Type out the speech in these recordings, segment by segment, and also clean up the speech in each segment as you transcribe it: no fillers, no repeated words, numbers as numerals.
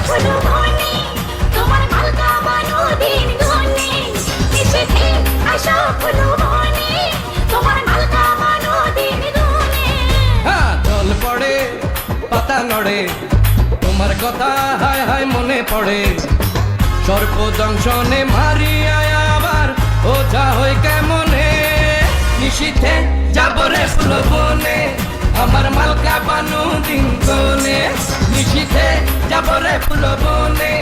ফুলো মনে তোমার মালকা বানো দিন গনে নিশিথে আসো ফুলো মনে তোমার মালকা বানো দিন গনে জল পড়ে পাতা নড়ে তোমার কথা হায় হায় মনে পড়ে সর্প দংশনে মারিয়া আবার ওঝা হই কেমনে নিশিথে যাব রে ফুল বনে আমার মালকা বানু দিন গনে নিশিথে যাব রে ফুল বনে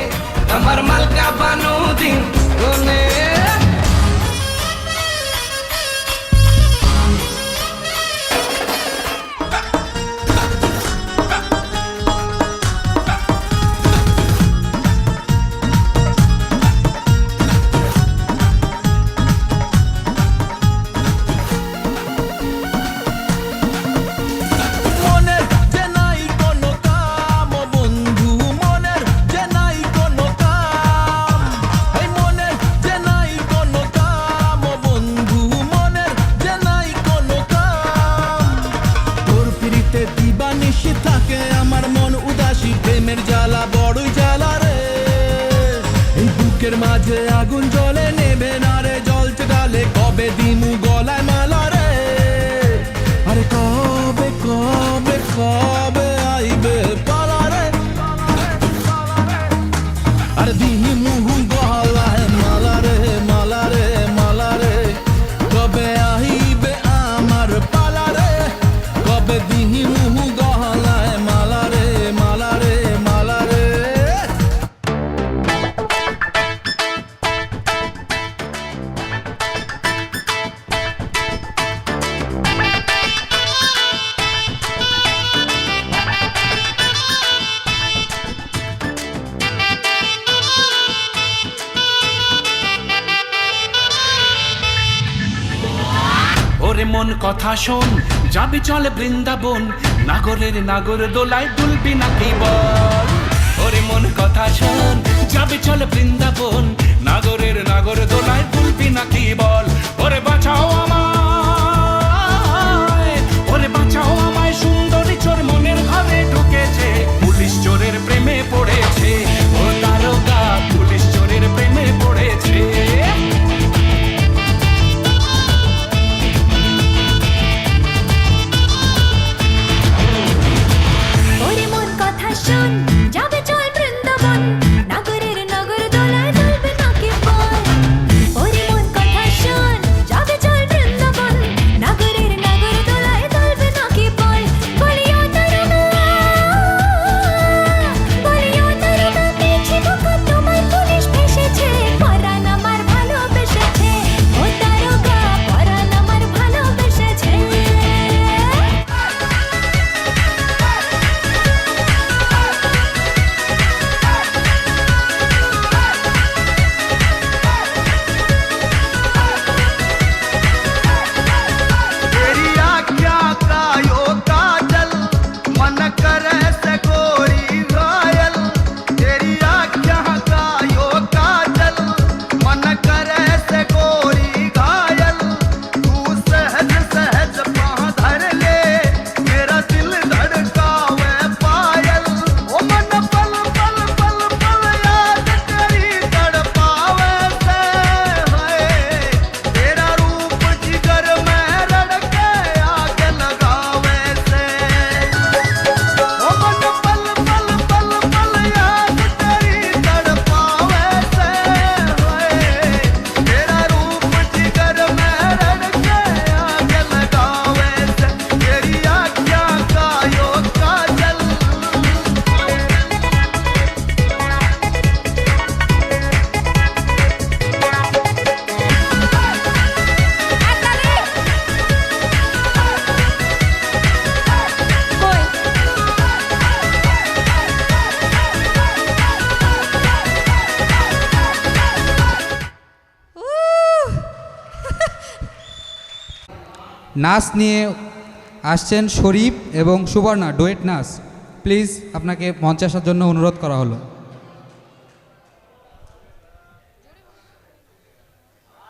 আমার মালকা বানু দিন গনে থাকে আমার মন উদাসী প্রেমের জ্বালা বড়ই জ্বালা রে এই বুকের মাঝে আগুন জ্বলে নেবে না রে জল ডালে কবে দিমু গলায় মালা রে আরে কবে কবে কবে আইবে পালা রে আরে দিমু গলায় মালা রে মালা রে মালা রে কবে আইবে আমার পালা রে কবে দিমু ওরে মন কথা শোন যাবি চলে বৃন্দাবন নাগরের নাগর দোলায় দুলবি নাকি বল ওরে মন কথা শোন যাবি চলে বৃন্দাবন নাগরের নাগর দোলায় দুলবি নাকি বল ওরে বাঁচাও আমায় ওরে বাঁচাও আমায় সুন্দরী চোর মনের ঘরে ঢুকেছে পুলিশ চোরের প্রেমে পড়েছে ও দারোগা পুলিশ চোরের প্রেমে পড়েছে নাচ নিয়ে আসছেন শরীফ এবং সুবর্ণা ডুয়েট নাচ প্লিজ আপনাকে মঞ্চে আসার জন্য অনুরোধ করা হলো।